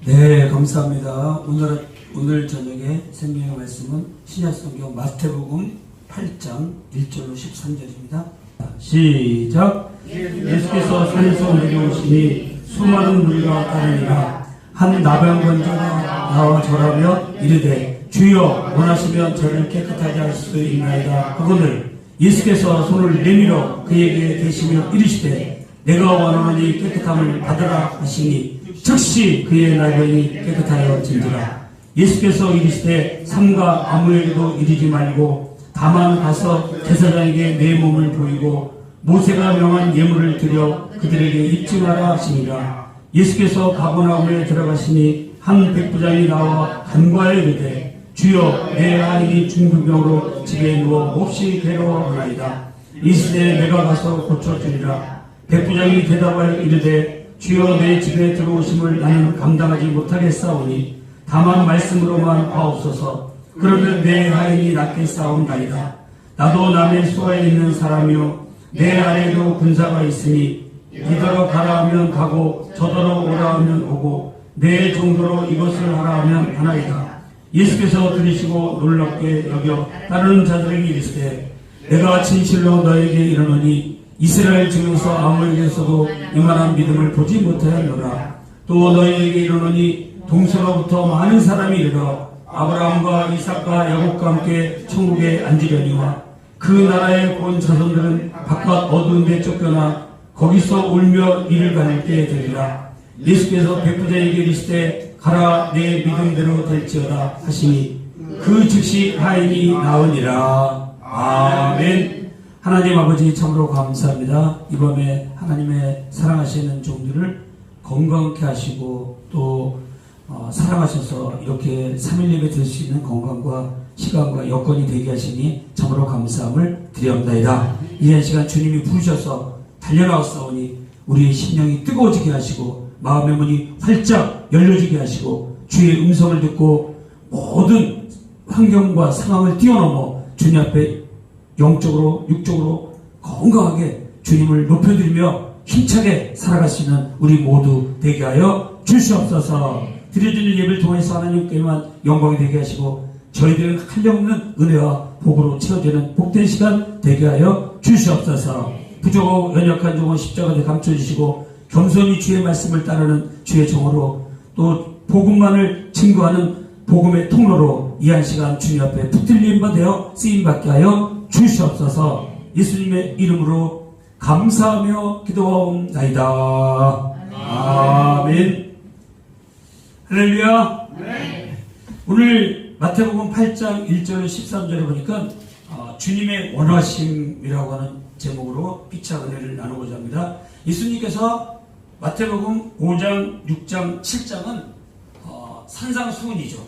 네, 감사합니다. 오늘 저녁에 생명의 말씀은 신약성경 마태복음 8장 1절로 13절입니다. 시작. 예수께서 산에서 내려오시니 수많은 무리가 따르니라. 한 나병건자가 나와 절하며 이르되 주여 원하시면 저를 깨끗하게 할 수 있나이다 하거늘 예수께서 손을 내밀어 그에게 대시며 이르시되 내가 원하노니 깨끗함을 받으라 하시니 즉시 그의 나병이 깨끗하여진지라. 예수께서 이르시되 삼가 아무에게도 이르지 말고 다만 가서 제사장에게 내 몸을 보이고 모세가 명한 예물을 드려 그들에게 입증하라 하시니라. 예수께서 가버나움에 들어가시니 한 백부장이 나와 간과에 이르되 주여 내 아들이 중풍병으로 집에 누워 몹시 괴로워하나이다. 이시되 내가 가서 고쳐주리라. 백부장이 대답하여 이르되 주여 내 집에 들어오심을 나는 감당하지 못하겠사오니 다만 말씀으로만 하옵소서. 그러면 내 하인이 낫게 싸운다이다. 나도 남의 수하에 있는 사람이요 내 아래에도 군사가 있으니 이더러 가라 하면 가고 저더러 오라 하면 오고 내 정도로 이것을 하라 하면 하나이다. 예수께서 들으시고 놀랍게 여겨 따르는 자들에게 이르시되 내가 진실로 너에게 이르노니 이스라엘 중에서 아무에게서도 이만한 믿음을 보지 못하였노라. 또 너희에게 이르노니 동서로부터 많은 사람이 이르러 아브라함과 이삭과 야곱과 함께 천국에 앉으려니와 그 나라의 본 자손들은 바깥 어두운 데 쫓겨나 거기서 울며 이를 가릴 때 되리라. 예수께서 백부장에게 이르시되 가라 내 믿음대로 될지어다 하시니 그 즉시 하인이 나으니라. 아멘. 하나님 아버지 참으로 감사합니다. 이 밤에 하나님의 사랑하시는 종들을 건강케 하시고 또 사랑하셔서 이렇게 3일 예배 드릴 수 있는 건강과 시간과 여건이 되게 하시니 참으로 감사함을 드리옵나이다. 이런 시간 주님이 부르셔서 달려나왔사오니 우리의 심령이 뜨거워지게 하시고 마음의 문이 활짝 열려지게 하시고 주의 음성을 듣고 모든 환경과 상황을 뛰어넘어 주님 앞에 영적으로 육적으로 건강하게 주님을 높여드리며 힘차게 살아갈 수 있는 우리 모두 되게 하여 주시옵소서. 드려지는 예배를 통해서 하나님께만 영광이 되게 하시고 저희들은 한량없는 은혜와 복으로 채워지는 복된 시간 되게 하여 주시옵소서. 부족하고 연약한 종은 십자가에 감춰주시고 겸손히 주의 말씀을 따르는 주의 종으로 또 복음만을 증거하는 복음의 통로로 이 한 시간 주님 앞에 붙들림 받아 쓰임받게 하여 주시옵소서. 예수님의 이름으로 감사하며 기도하옵나이다. 아멘. 할렐루야. 오늘 마태복음 8장 1절 13절에 보니까 주님의 원하심이라고 하는 제목으로 피차 은혜를 나누고자 합니다. 예수님께서 마태복음 5장, 6장, 7장은 산상수훈이죠.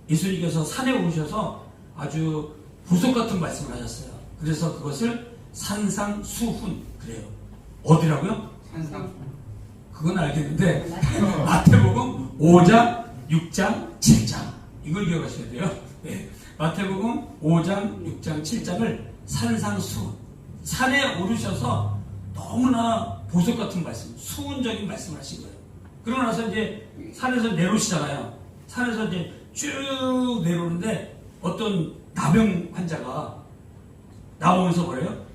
예수님께서 산에 오셔서 아주 보석 같은 말씀을 하셨어요. 그래서 그것을 산상수훈 그래요. 어디라고요? 산상수훈. 그건 알겠는데 마태복음 5장, 6장, 7장 이걸 기억하셔야 돼요. 네. 마태복음 5장, 6장, 7장을 산상수훈 산에 오르셔서 너무나 보석 같은 말씀, 수훈적인 말씀을 하신 거예요. 그러고 나서 이제 산에서 내려오시잖아요. 산에서 이제 쭉 내려오는데 어떤 나병 환자가 나오면서 뭐래요?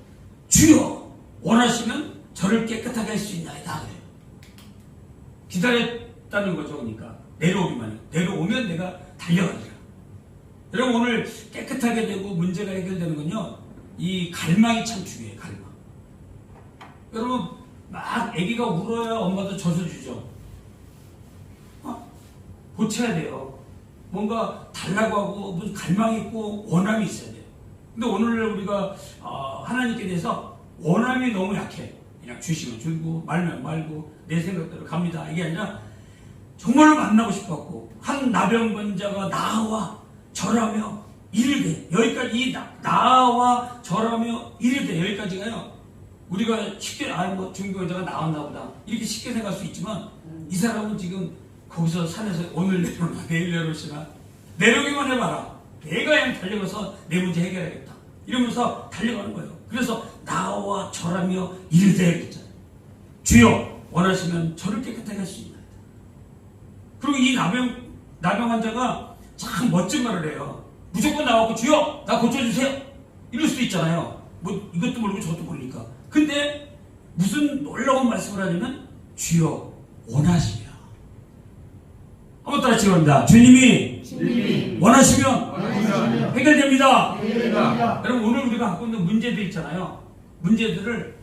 주여 원하시면 저를 깨끗하게 할 수 있나이다 그래요. 기다렸다는 거죠. 그러니까 내려오기만 해요. 내려오면 내가 달려가리라. 여러분 오늘 깨끗하게 되고 문제가 해결되는 건요 이 갈망이 참 중요해요. 갈망. 여러분 막 아기가 울어야 엄마도 젖어주죠. 고쳐야 돼요. 뭔가 달라고 하고 무슨 갈망이 있고 원함이 있어야 돼요. 근데 오늘 우리가 하나님께 대해서 원함이 너무 약해. 그냥 주시면 주고 말면 말고 내 생각대로 갑니다. 이게 아니라 정말로 만나고 싶었고 한 나병건자가 나와 절하며 이르되 여기까지 이 나와 절하며 이르되 여기까지가요. 우리가 쉽게 뭐 중교자가 나왔나 보다 이렇게 쉽게 생각할 수 있지만 이 사람은 지금 거기서 산에서 오늘 내려오나 내일 내려오시나 내려오기만 해봐라. 내가 그냥 달려가서 내 문제 해결하겠다 이러면서 달려가는 거예요. 그래서 나와 절하며 이르되 그랬잖아요. 주여 원하시면 저를 깨끗하게 할 수 있나이다. 그리고 이 나병 환자가 참 멋진 말을 해요. 무조건 나오고 주여 나 고쳐주세요 이럴 수도 있잖아요. 뭐 이것도 모르고 저것도 모르니까. 근데 무슨 놀라운 말씀을 하냐면 주여 원하시면, 한번 따라 찍어봅니다. 주님이 원하시면 해결됩니다. 여러분 오늘 우리가 갖고 있는 문제들 있잖아요. 문제들을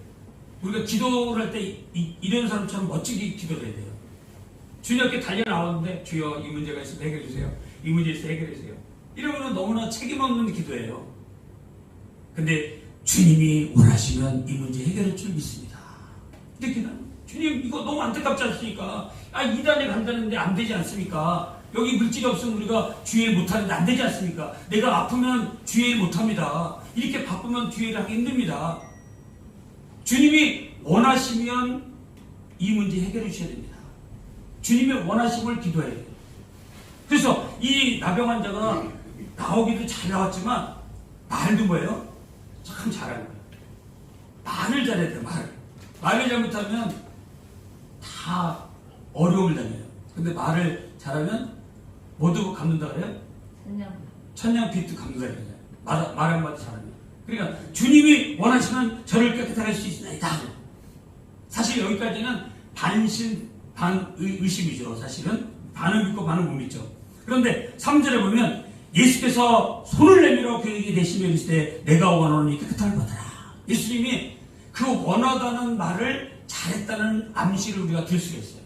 우리가 기도를 할 때 이런 사람처럼 멋지게 기도를 해야 돼요. 주님께 달려 나왔는데 주여 이 문제가 있어서 해결해 주세요. 이 문제 있어서 해결해 주세요. 이러면 너무나 책임 없는 기도예요. 근데 주님이 원하시면 이 문제 해결할 줄 믿습니다. 이렇게 나는 주님 이거 너무 안타깝지 않습니까? 이단에 간다는데 안 되지 않습니까? 여기 물질이 없으면 우리가 주일 못하는데 안 되지 않습니까? 내가 아프면 주일 못합니다. 이렇게 바쁘면 주일 하기 힘듭니다. 주님이 원하시면 이 문제 해결해 주셔야 됩니다. 주님의 원하심을 기도해야 돼요. 그래서 이 나병 환자가 나오기도 잘 나왔지만 말도 뭐예요? 참 잘하는 거예요. 말을 잘해야 돼요. 말을 잘못하면 다 어려움을 당해요. 근데 말을 잘하면 뭐도 갚는다 그래요? 천냥빚도 갚는다 그래요. 말 한마디 잘하면. 그러니까 주님이 원하시면 저를 깨끗하게 할 수 있나이다. 사실 여기까지는 반신 반의심이죠. 사실은 반은 믿고 반은 못 믿죠. 그런데 3절에 보면 예수께서 손을 내밀어 그에게 대시며 이르시되 내가 원하노니 깨끗함을 받아라. 예수님이 그 원하다는 말을 잘했다는 암시를 우리가 들 수가 있어요.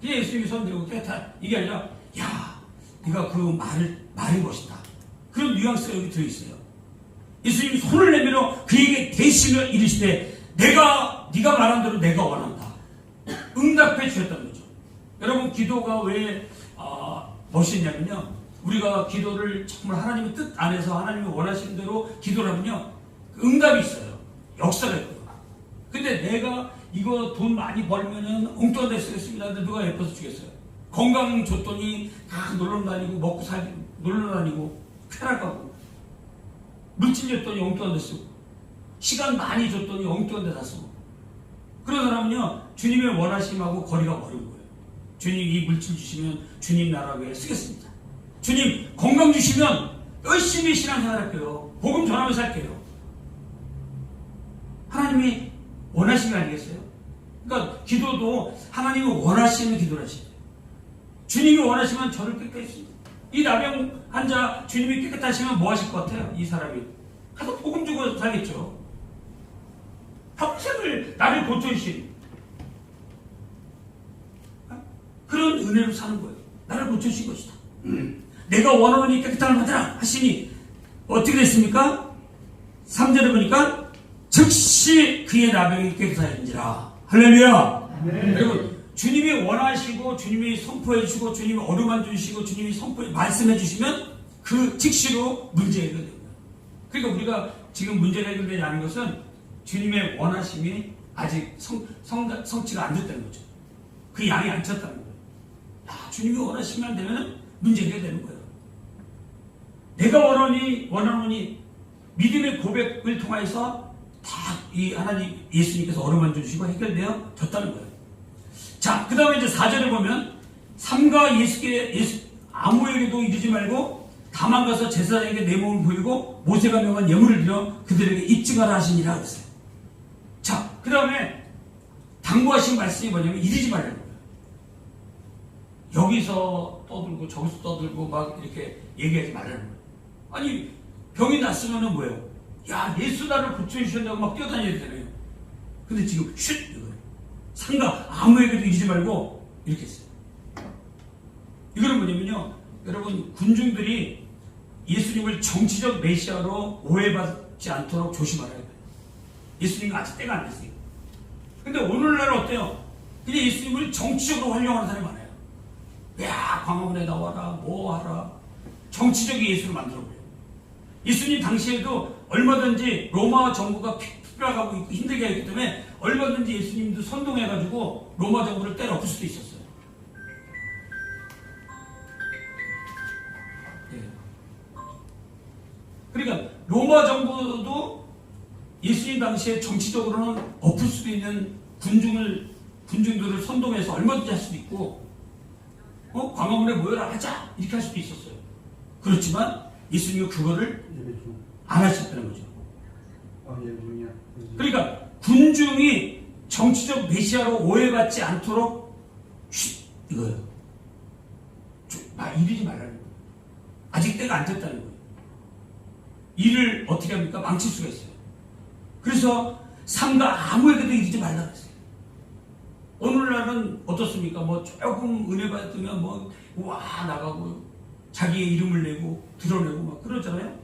그냥 예수님이 손 들고 깨끗하 이게 아니라 야 네가 그 말인 것이다. 그런 뉘앙스가 여기 들어있어요. 예수님이 손을 내밀어 그에게 대시며 이르시되 네가 말한 대로 내가 원한다. 응답해 주셨다는 거죠. 여러분 기도가 왜 멋있냐면요. 우리가 기도를 정말 하나님의 뜻 안에서 하나님이 원하시는 대로 기도를 하면요. 응답이 있어요. 역사가 있고요. 근데 내가 이거 돈 많이 벌면은 엉뚱한 데 쓰겠습니다. 근데 누가 예뻐서 주겠어요. 건강 줬더니 다 놀러 다니고 먹고 살고 놀러 다니고 쾌락하고 물질 줬더니 엉뚱한 데 쓰고 시간 많이 줬더니 엉뚱한 데 다 쓰고 그런 사람은요. 주님의 원하심하고 거리가 멀은 거예요. 주님 이 물질 주시면 주님 나라 위해 쓰겠습니다. 주님 건강 주시면 열심히 신앙생활 할게요. 복음 전하면서 할게요. 하나님이 원하시는 게 아니겠어요? 그러니까 기도도 하나님이 원하시는 기도를 하시죠. 주님이 원하시면 저를 깨끗하십니다. 이 나병 환자 주님이 깨끗하시면 뭐 하실 것 같아요? 이 사람이 가서 복음 주고 살겠죠. 평생을 나를 고쳐주신 그런 은혜로 사는 거예요. 나를 고쳐주신 것이다. 내가 원하노니 깨끗함을 받으라 하시니 어떻게 됐습니까? 3절에 보니까 즉시 그의 나병이 깨끗하신지라. 할렐루야. 네. 여러분 주님이 원하시고 주님이 선포해 주시고 주님이 어루만 주시고 주님이 말씀해 주시면 그 즉시로 문제 해결됩니다. 그러니까 우리가 지금 문제가 해결되지 않은 것은 주님의 원하심이 아직 성취가 안 됐다는 거죠. 그 양이 안 찼다는 거예요. 주님이 원하시면 되면 문제 해결되는 거예요. 내가 원하노니 믿음의 고백을 통해서 다 이 하나님 예수님께서 어루만져 주시고 해결되어 졌다는 거예요. 자, 그 다음에 이제 4절에 보면 삼가 아무에게도 이르지 말고 다만 가서 제사장에게 내 몸을 보이고 모세가 명한 예물을 드려 그들에게 입증하라 하시니라 그랬어요. 자, 그 다음에 당부하신 말씀이 뭐냐면 이르지 말라는 거예요. 여기서 떠들고 저기서 떠들고 막 이렇게 얘기하지 말라는 거예요. 아니 병이 났으면은 뭐예요? 야 예수 나를 고쳐주셨다고 막 뛰어다녀야 되잖아요. 근데 지금 쉿 이거예요. 상가 아무에게도 이르지 말고 이렇게 했어요. 이거는 뭐냐면요. 여러분 군중들이 예수님을 정치적 메시아로 오해받지 않도록 조심하라는 거예요. 예수님은 아직 때가 안 됐어요. 근데 오늘날 어때요? 그냥 예수님을 정치적으로 활용하는 사람이 많아요. 야 광화문에 나와라 뭐 하라 정치적인 예수를 만들어버려요. 예수님 당시에도 얼마든지 로마 정부가 핍박하고 있고 힘들게 하기 때문에 얼마든지 예수님도 선동해가지고 로마 정부를 때려 엎을 수도 있었어요. 네. 그러니까 로마 정부도 예수님 당시에 정치적으로는 엎을 수도 있는 군중들을 선동해서 얼마든지 할 수도 있고 광화문에 모여라 하자 이렇게 할 수도 있었어요. 그렇지만 예수님은 그거를 안 하셨다는 거죠. 그러니까 군중이 정치적 메시아로 오해받지 않도록 이거예요. 이러지 말라는 거예요. 아직 때가 안 됐다는 거예요. 일을 어떻게 합니까? 망칠 수가 있어요. 그래서 삼가 아무에게도 이러지 말라 그랬어요. 오늘날은 어떻습니까? 뭐 조금 은혜 받으면 뭐 와 나가고 자기의 이름을 내고 드러내고 막 그러잖아요.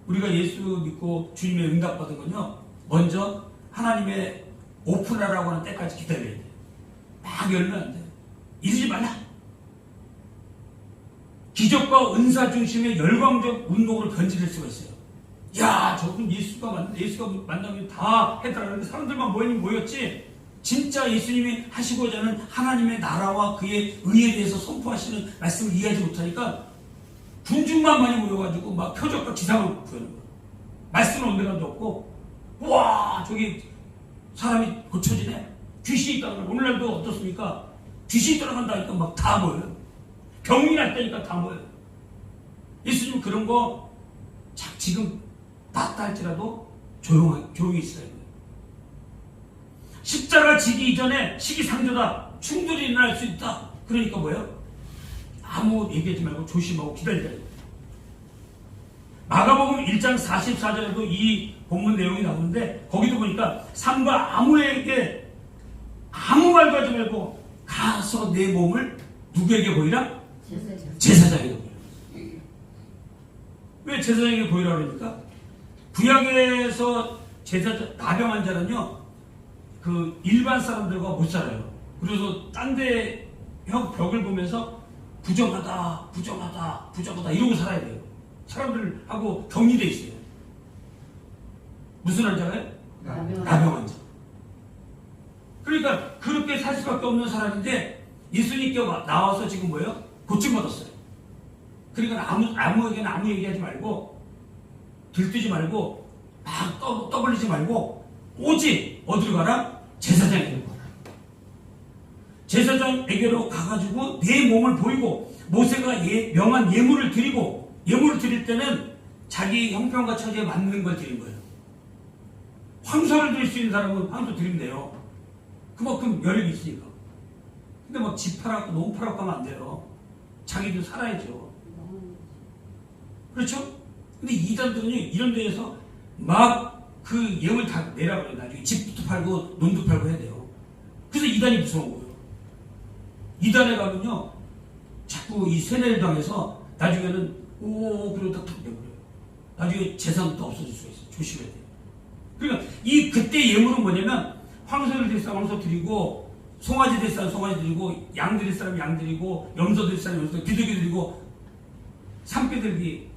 우리가 예수 믿고 주님의 응답 받은 건요, 먼저 하나님의 오픈하라고 하는 때까지 기다려야 돼요. 막 열면 안 돼요. 이러지 말라. 기적과 은사 중심의 열광적 운동으로 변질될 수가 있어요. 야, 저분 예수가 만나면 다 해달라는데 사람들만 모였지. 진짜 예수님이 하시고자 하는 하나님의 나라와 그의 의에 대해서 선포하시는 말씀을 이해하지 못하니까 군중만 많이 모여가지고 막 표적과 기상을 구하는 거예요. 말씀은 온데간도 없고, 와, 저기 사람이 고쳐지네. 귀신이 있다는 걸. 오늘날도 어떻습니까? 귀신이 떠나간다니까 막 다 모여요. 병이 났다니까 다 모여요. 예수님은 그런 거 지금 낫다 할지라도 조용히 있어야 돼요. 십자가 지기 이전에 시기상조다. 충돌이 일어날 수 있다. 그러니까 뭐예요? 아무 얘기하지 말고 조심하고 기다리라. 마가복음 1장 44절에도 이 본문 내용이 나오는데 거기도 보니까 삼가 아무에게 아무 말도 하지 말고 가서 내 몸을 누구에게 보이라? 제사장에게 보이라. 왜 제사장에게 보이라 그러니까? 구약에서 제사장 나병 환자는요, 그 일반 사람들과 못 살아요. 그래서 딴 데 벽을 보면서 부정하다 이러고 살아야 돼요. 사람들하고 격리돼 있어요. 무슨 환자가요? 나병 환자. 그러니까 그렇게 살 수밖에 없는 사람인데 예수님께 나와서 지금 뭐예요? 고침받았어요. 그러니까 아무에게나 아무 얘기하지 말고 들뜨지 말고 막 떠벌리지 말고 오직 어디로 가라? 제사장에게로 가라. 제사장에게로 가가지고 내 몸을 보이고 모세가 명한 예물을 드리고, 예물을 드릴 때는 자기 형편과 처지에 맞는 걸 드린 거예요. 황소를 드릴 수 있는 사람은 황소 드리면 돼요. 그만큼 여력이 있으니까. 근데 막 집 팔아갖고 너무 팔아갖고 하면 안 돼요. 자기도 살아야죠. 그렇죠? 근데 이단들은요, 이런 데에서 막 그 예물 다 내라고 해요. 나중에 집부터 팔고 논도 팔고 해야 돼요. 그래서 이단이 무서운 거예요. 이단에 가면요, 자꾸 이 세뇌를 당해서 나중에는 그러다 탁 내버려요. 나중에 재산도 없어질 수가 있어요. 조심해야 돼요. 그러니까 그때 예물은 뭐냐면 황소를 드릴 사람 황소 드리고, 송아지 드릴 사람 송아지 드리고, 양 드릴 사람 양 드리고, 염소 드릴 사람 염소, 비둘기 드리고, 산비둘기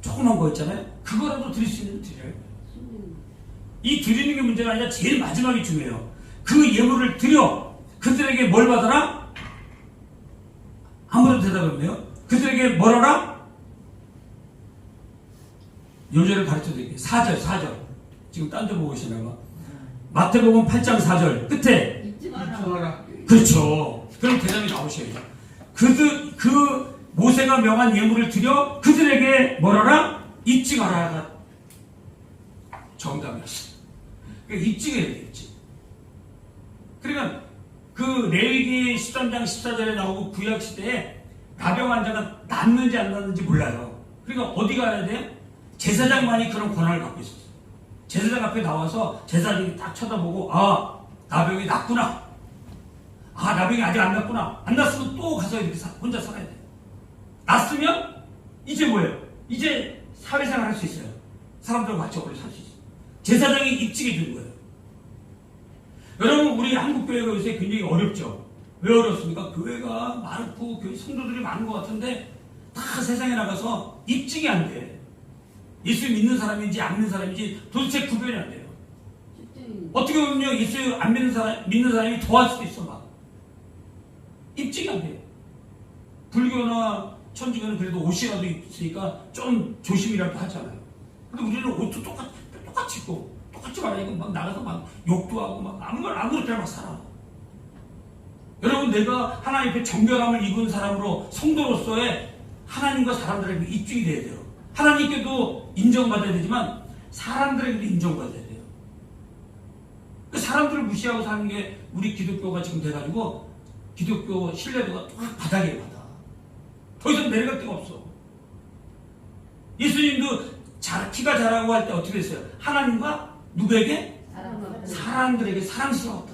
조그만 거 있잖아요. 그거라도 드릴 수 있는 드려요. 이 드리는 게 문제가 아니라 제일 마지막이 중요해요. 그 예물을 드려 그들에게 뭘 받아라? 아무래도 대답을 없네요. 그들에게 뭘 하라? 요절을 가르쳐 드릴게요. 4절. 지금 딴 데 보고 계시나봐. 마태복음 8장 4절 끝에 잊지 마라. 그렇죠. 그럼 대답이 나오셔야죠. 그 모세가 명한 예물을 드려 그들에게 뭐라라? 잊지 마라가 정답이었어. 그러니까 잊지 해야 되겠지. 그러니까 그 레위기 13장 14절에 나오고 구약 시대에 나병 환자가 낫는지 안 낫는지 몰라요. 그러니까 어디 가야 돼? 제사장만이 그런 권한을 갖고 있었어요. 제사장 앞에 나와서 제사장이 딱 쳐다보고, 나병이 낫구나. 나병이 아직 안 낫구나. 안 낫으면 또 가서 이렇게 혼자 살아야 돼. 낫으면 이제 뭐예요? 이제 사회생활 할 수 있어요. 사람들과 같이 어울려 살 수 있어요. 제사장이 입증해 주는 거예요. 여러분, 우리 한국교회가 요새 굉장히 어렵죠? 왜 어렵습니까? 교회가 많고 교회 성도들이 많은 것 같은데 다 세상에 나가서 입증이 안 돼. 예수 믿는 사람인지 안 믿는 사람인지 도대체 구별이 안 돼요. 어떻게 보면요, 예수 안 믿는 사람이 더 할 수도 있어. 막 입증이 안 돼요. 불교나 천주교는 그래도 옷이라도 있으니까 좀 조심이라도 하잖아요. 근데 우리는 옷도 똑같이 입고 똑같이 말하니까 막 나가서 막 욕도 하고 막 아무렇게나 막 살아. 여러분, 내가 하나님 앞에 정결함을 입은 사람으로 성도로서의 하나님과 사람들에게 입증이 돼야 돼요. 하나님께도 인정받아야 되지만 사람들에게도 인정받아야 돼요. 그 사람들을 무시하고 사는 게 우리 기독교가 지금 돼가지고 기독교 신뢰도가 딱 바닥에 받아. 더 이상 내려갈 데가 없어. 예수님도 키가 자라고 할 때 어떻게 했어요? 하나님과 누구에게? 사람들에게 사랑스러웠다.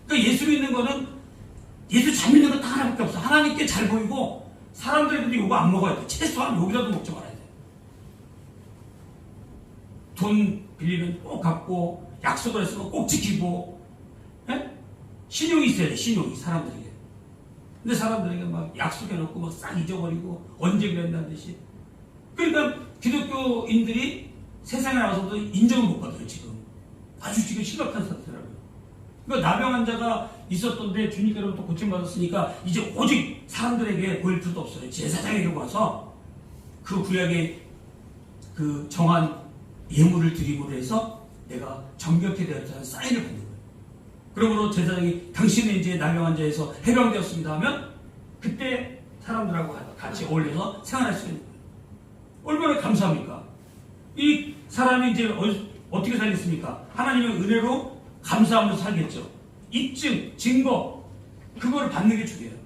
그러니까 예수 믿는 거는 예수 잘 믿는 건 딱 하나밖에 없어. 하나님께 잘 보이고 사람들에게도 요거 안 먹어야 돼. 최소한 여기라도 먹지 말아야 돼. 돈 빌리면 꼭 갚고 약속을 했으면 꼭 지키고, 예? 신용이 있어야 돼. 신용이 사람들에게. 근데 사람들에게 막 약속해놓고 막 싹 잊어버리고 언제 그랬다는 듯이. 그러니까 기독교인들이 세상에 나와서도 인정을 못 받아요. 지금 아주 지금 심각한 상태라고요. 그러니까 나병 환자가 있었던데 주님께로부터 고침받았으니까 이제 오직 사람들에게 보일 필요도 없어요. 제사장에게 와서 그 구약의 그 정한 예물을 드림으로 해서 내가 정결케 되었다는 사인을 받는 거예요. 그러므로 제사장이 당신은 이제 나병 환자에서 해방되었습니다 하면 그때 사람들하고 같이 어울려서 생활할 수 있는 거예요. 얼마나 감사합니까? 이 사람이 이제 어떻게 살겠습니까? 하나님의 은혜로 감사하면서 살겠죠. 입증, 증거, 그거를 받는 게 중요해요.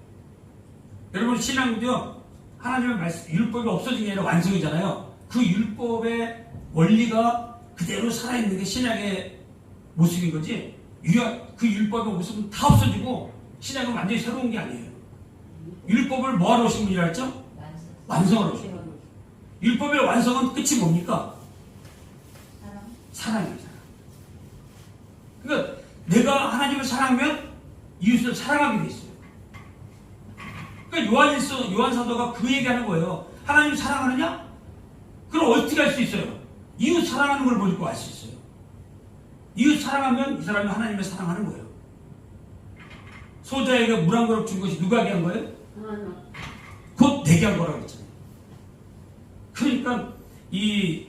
여러분, 신앙도요, 하나님의 말씀, 율법이 없어진 게 아니라 완성이잖아요. 그 율법의 원리가 그대로 살아있는 게 신앙의 모습인 거지, 그 율법의 모습은 다 없어지고 신앙은 완전히 새로운 게 아니에요. 율법을 뭐하러 오신 분이라 했죠? 완성하러 오신 분. 율법의 완성은 끝이 뭡니까? 사랑입니다. 그러니까 내가 하나님을 사랑하면 이웃을 사랑하게 돼 있어요. 그러니까 요한 사도가 그 얘기하는 거예요. 하나님 사랑하느냐? 그럼 어떻게 할 수 있어요? 이웃 사랑하는 걸 보니까 알 수 있어요. 이웃 사랑하면 이 사람이 하나님을 사랑하는 거예요. 소자에게 물 한 그릇 준 것이 누가 하게 한 거예요? 곧 내게 한 거라고 했잖아요. 그러니까 이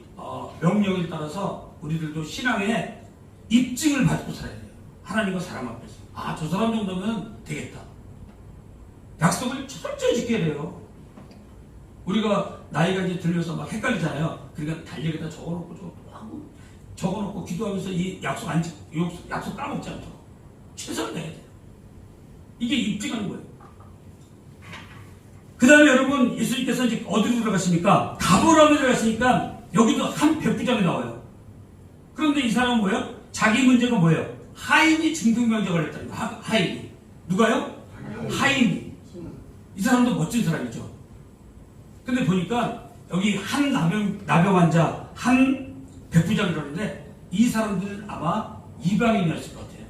명령에 따라서 우리들도 신앙에 입증을 받고 살아야 돼요. 하나님과 사람 앞에서. 아, 저 사람 정도면 되겠다. 약속을 철저히 지켜야 돼요. 우리가 나이가 이제 들면서 막 헷갈리잖아요. 그러니까 달력에다 적어놓고 하고 적어놓고 기도하면서 이 약속 까먹지 않도록 최선을 다해야 돼요. 이게 입증하는 거예요. 그 다음에 여러분, 예수님께서 이제 어디로 들어가십니까? 가버나움에 들어갔으니까 여기도 한 백부장이 나와요. 그런데 이 사람은 뭐예요? 자기 문제가 뭐예요? 하인이 중등병자 걸렸다는 거예요. 하인이. 누가요? 하인이. 이 사람도 멋진 사람이죠. 근데 보니까 여기 한 나병 환자, 한 백부장이 그러는데 이 사람들은 아마 이방인이었을 것 같아요.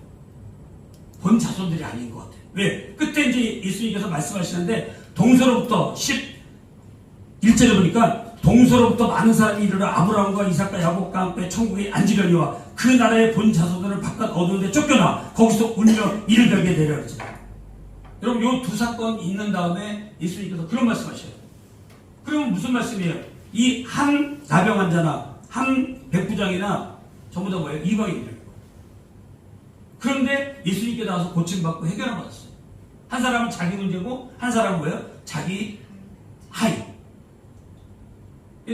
본 자손들이 아닌 것 같아요. 왜? 그때 이제 예수님께서 말씀하시는데 동서로부터 11절에 보니까 동서로부터 많은 사람이 일어나 아브라함과 이삭과 야곱과 함께 천국에 앉으려니와 그 나라의 본 자손들을 바깥 어두운 데 쫓겨나 거기서 울며 이를 별게 되려 그랬잖아요. 여러분, 요 두 사건 있는 다음에 예수님께서 그런 말씀하셔요. 그러면 무슨 말씀이에요? 이 한 나병 환자나 한 백부장이나 전부 다 뭐예요? 이방인이에요. 그런데 예수님께 나와서 고침받고 해결을 받았어요. 한 사람은 자기 문제고 한 사람은 뭐예요? 자기 하인.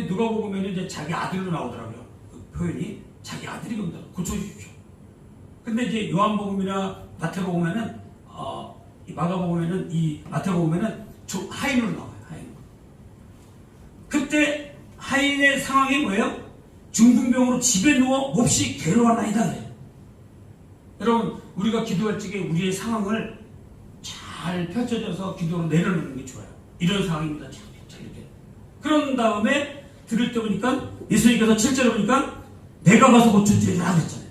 누가 보면 이제 자기 아들로 나오더라고요. 그 표현이 자기 아들이 그런다. 고쳐주십시오. 근데 이제 요한복음이나 마태복음에는 이 마가복음에는 이 마태복음에는 하인으로 나와요. 하인. 그때 하인의 상황이 뭐예요? 중풍병으로 집에 누워 몹시 괴로워하나이다 그래요. 여러분, 우리가 기도할 적에 우리의 상황을 잘 펼쳐져서 기도로 내려놓는 게 좋아요. 이런 상황입니다. 자, 이렇게. 그런 다음에 들을 때 보니까 예수님께서 7절에 보니까 내가 가서 고쳐주리라 그랬잖아요.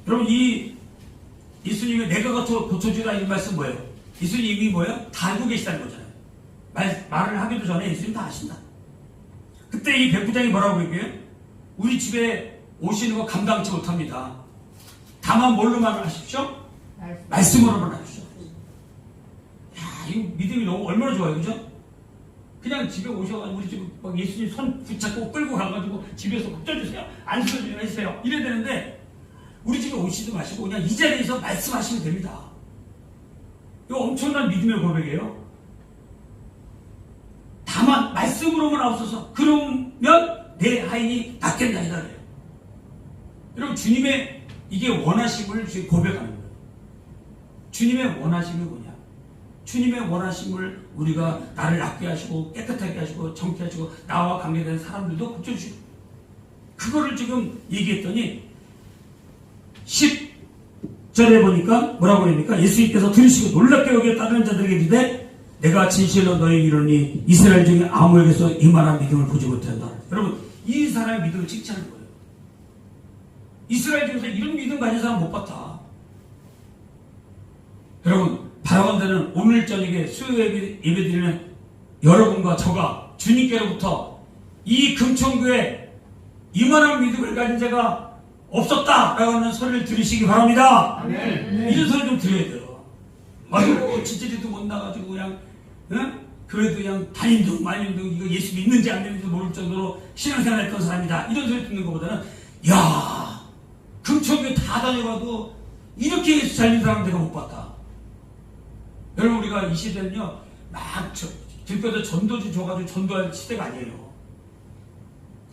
여러분, 이 예수님이 내가 가서 고쳐주리라 이 말씀 뭐예요? 예수님이 뭐예요? 다 알고 계시다는 거잖아요. 말을 하기도 전에 예수님 다 아신다. 그때 이 백부장이 뭐라고 얘기해요? 우리 집에 오시는 거 감당치 못합니다. 다만 뭘로만 하십시오? 말씀으로만 하십시오. 야, 이 믿음이 너무 얼마나 좋아요, 그죠? 그냥 집에 오셔가지고 우리 집에 막 예수님 손 붙잡고 끌고 가가지고 집에서 굽져주세요. 안 써주세요. 이래야 되는데 우리 집에 오시지 마시고 그냥 이 자리에서 말씀하시면 됩니다. 이거 엄청난 믿음의 고백이에요. 다만 말씀으로만 앞서서 그러면 내 하인이 낫겠나이다 그래요. 여러분 주님의 이게 원하심을 지금 고백하는 거예요. 주님의 원하심이 뭐냐? 주님의 원하심을 우리가 나를 낫게 하시고 깨끗하게 하시고 정케 하시고 나와 관계된 사람들도 고쳐주시고 그거를 지금 얘기했더니 10절에 보니까 뭐라고 합니까? 예수님께서 들으시고 놀랍게 여기에 따르는 자들에게 이르되 내가 진실로 너희에게 이르노니 이스라엘 중에 아무에게서 이만한 믿음을 보지 못한다. 여러분 이 사람의 믿음을 칭찬하는 거예요. 이스라엘 중에서 이런 믿음 가진 사람 못 봤다. 여러분 바라건대는 오늘 저녁에 수요 예배드리는 여러분과 저가 주님께로부터 이 금천교에 이만한 믿음을 가진 자가 없었다라고 하는 소리를 들으시기 바랍니다. 네. 이런 소리 좀 들어야 돼요. 아이고 지지리도 못 나가지고 그냥 교회도 그냥 다닌둥 말린둥 이거 예수 믿는지 안 믿는지 모를 정도로 신앙생활 했던 사람이다. 이런 소리 듣는 것보다는 야 금천교회 다 다녀봐도 이렇게 예수 잘 믿는 사람 내가 못 봤다. 여러분 우리가 이 시대는요 막 길거리에 전도지 줘가지고 전도할 시대가 아니에요.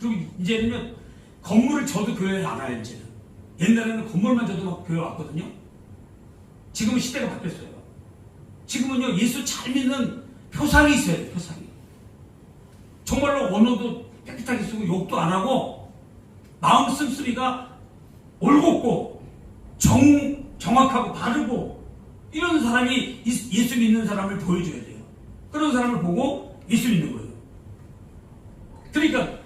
그리고 이제는요 건물을 줘도 교회에 안 와요. 이제는 옛날에는 건물만 줘도 막 교회 왔거든요. 지금은 시대가 바뀌었어요. 지금은요 예수 잘 믿는 표상이 있어요. 표상이 정말로 언어도 깨끗하게 쓰고 욕도 안 하고 마음 씀씀이가 올곧고 정확하고 바르고 이런 사람이 예수 믿는 사람을 보여줘야 돼요. 그런 사람을 보고 예수 믿는 거예요. 그러니까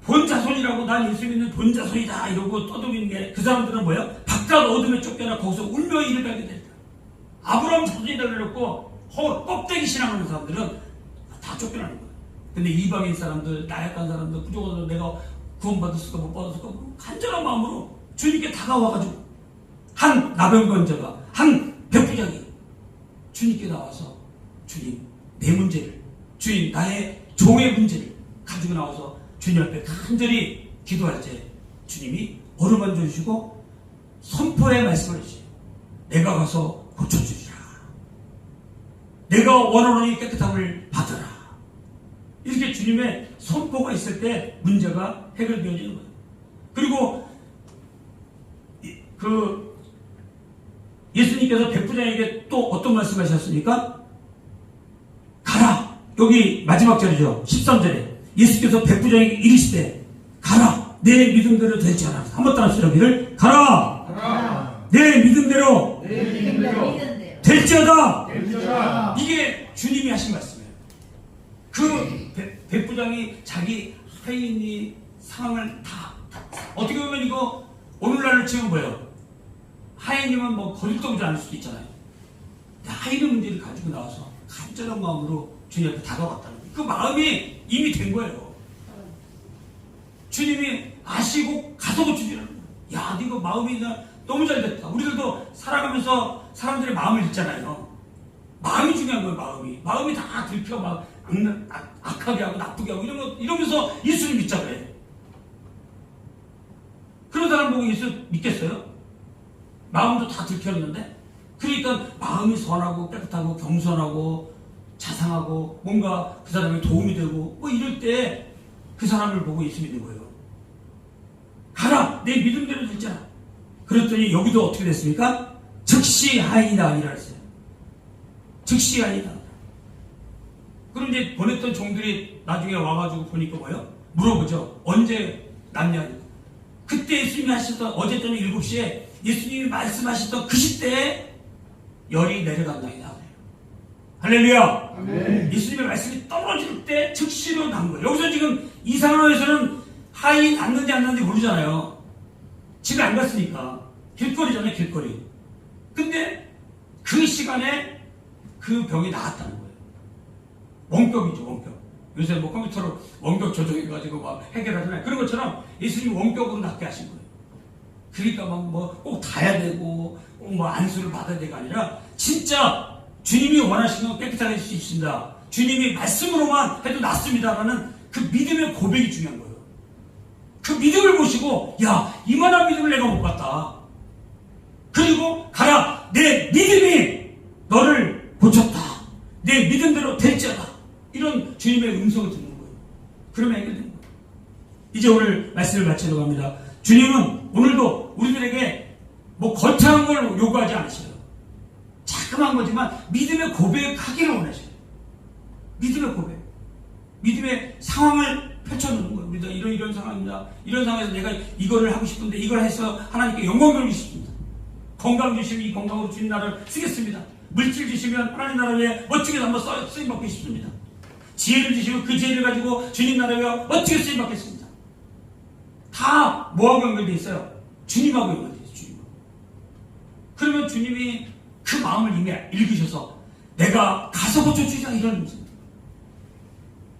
본자손이라고 난 예수 믿는 본자손이다 이러고 떠들이는 게 그 사람들은 뭐예요? 바깥 어둠에 쫓겨나 거기서 울며 이를 가게 된다. 아브라함 자손이다 그래놓고 껍데기 신앙하는 사람들은 다 쫓겨나는 거예요. 근데 이방인 사람들, 나약한 사람들, 부족한 내가 구원받았을까 못 받았을까 간절한 마음으로 주님께 다가와가지고 한 나병건자가 한 백부장이 주님께 나와서 주님 내 문제를 주님 나의 종의 문제를 가지고 나와서 주님 앞에 간절히 기도할 때 주님이 어루만져 주시고 선포의 말씀을 해주세요. 내가 가서 고쳐주리라. 내가 원하노니 깨끗함을 받으라. 이렇게 주님의 선포가 있을 때 문제가 해결되어지는 거예요. 그리고 예수님께서 백부장에게 또 어떤 말씀하셨습니까? 가라. 여기 마지막 절이죠. 13절에 예수께서 백부장에게 이르시되 가라. 내 믿음대로 될지 않아. 한번 따라하시기를 가라. 가라. 내 믿음대로 될지어다. 될지어다. 이게 주님이 하신 말씀이에요. 그 백부장이 자기 하인이 상황을 다 어떻게 보면 이거 오늘날로 치면 뭐예요? 하인이면 뭐 거짓도지 않을 수도 있잖아요. 하인의 문제를 가지고 나와서 간절한 마음으로 주님 앞에 다가왔다는 거예요. 그 마음이 이미 된 거예요. 주님이 아시고 가서 고쳐주라는 거예요. 야, 네가 마음이 너무 잘 됐다. 우리들도 살아가면서 사람들의 마음을 읽잖아요. 마음이 중요한 거예요. 마음이 다 들켜 막 악하게 하고 나쁘게 하고 이러면서 예수를 믿자 그래. 그런 사람 보고 예수 믿겠어요? 마음도 다 들켰는데. 그러니까 마음이 선하고 깨끗하고 겸손하고 자상하고 뭔가 그 사람에 도움이 되고 뭐 이럴 때 그 사람을 보고 예수 믿는 거예요. 가라. 내 믿음대로 됐잖아. 그랬더니 여기도 어떻게 됐습니까? 즉시 하인이다 아니라 했어요. 즉시 하인이다. 그럼 이제 보냈던 종들이 나중에 와가지고 보니까 뭐예요? 물어보죠. 언제 났냐. 그때 예수님이 하셨던 어제 저녁 7시에 예수님이 말씀하셨던 그 시대에 열이 내려간다이다. 할렐루야. 아멘. 예수님의 말씀이 떨어질 때 즉시로 난 거예요. 여기서 지금 이 상황에서는 하인 났는지 안 났는지 모르잖아요. 집에 안 갔으니까. 길거리잖아요. 길거리. 근데 그 시간에 그 병이 나았다는 거예요. 원격이죠. 원격. 요새 뭐 컴퓨터로 원격 조정해가지고 막 해결하잖아요. 그런 것처럼 예수님이 원격으로 낫게 하신 거예요. 그러니까 막 뭐 꼭 가야 되고 꼭 뭐 안수를 받아야 되가 아니라 진짜 주님이 원하시면 깨끗하게 해줄 수 있습니다. 주님이 말씀으로만 해도 낫습니다라는 그 믿음의 고백이 중요한 거예요. 그 믿음을 보시고 야, 이만한 믿음을 내가 못 봤다. 그리고 가라. 내 믿음이 너를 고쳤다. 내 믿음대로 될지어다. 이런 주님의 음성을 듣는 거예요. 그러면 해결되는 거예요. 이제 오늘 말씀을 마치려고 합니다. 주님은 오늘도 우리들에게 뭐 거창한 걸 요구하지 않으셔요. 자그마한 거지만 믿음의 고백하기를 원하셔요. 믿음의 고백. 믿음의 상황을 펼쳐놓는 거예요. 우리가 이런 상황입니다. 이런 상황에서 내가 이거를 하고 싶은데 이걸 해서 하나님께 영광 돌리고 싶습니다. 건강 주시면 이 건강으로 주님 나라를 쓰겠습니다. 물질 주시면 하나님 나라 위에 멋지게 한번 쓰임받고 싶습니다. 지혜를 주시면 그 지혜를 가지고 주님 나라 위에 멋지게 쓰임받겠습니다. 다 뭐하고 연결되어 있어요? 주님하고 연결되어 있어요. 주님하고. 그러면 주님이 그 마음을 이미 읽으셔서 내가 가서 고쳐주자 이런 문제입니다.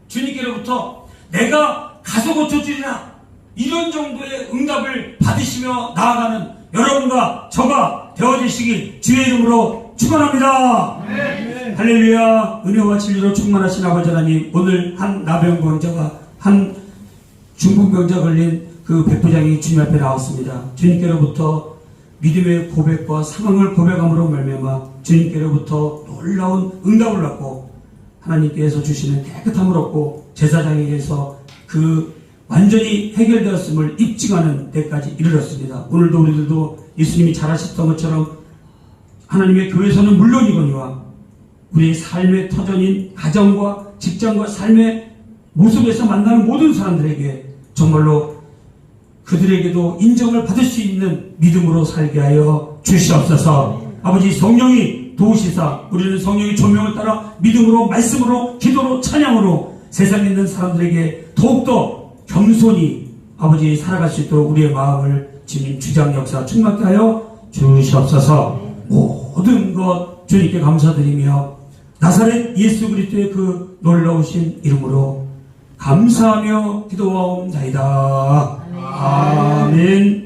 주님께로부터 내가 가서 고쳐주리라 이런 정도의 응답을 받으시며 나아가는 여러분과 저가 되어주시길 주의 이름으로 축원합니다. 네. 할렐루야. 은혜와 진리로 충만하신 아버지 하나님, 오늘 한 나병병자가 한 중풍병자 걸린 그 백부장이 주님 앞에 나왔습니다. 주님께로부터 믿음의 고백과 상황을 고백함으로 말미암아 주님께로부터 놀라운 응답을 받고 하나님께서 주시는 깨끗함을 얻고 제사장에게서 그 완전히 해결되었음을 입증하는 데까지 이르렀습니다. 오늘도 우리들도 예수님이 잘하셨던 것처럼 하나님의 교회에서는 물론이거니와 우리의 삶의 터전인 가정과 직장과 삶의 모습에서 만나는 모든 사람들에게 정말로 그들에게도 인정을 받을 수 있는 믿음으로 살게 하여 주시옵소서. 아버지, 성령이 도우시사 우리는 성령의 조명을 따라 믿음으로, 말씀으로, 기도로, 찬양으로 세상에 있는 사람들에게 더욱더 겸손히 아버지 살아갈 수 있도록 우리의 마음을 주님 주장 역사 충만케 하여 주시옵소서. 모든 것 주님께 감사드리며 나사렛 예수 그리스도의 그 놀라우신 이름으로 감사하며 기도하옵나이다. 아멘.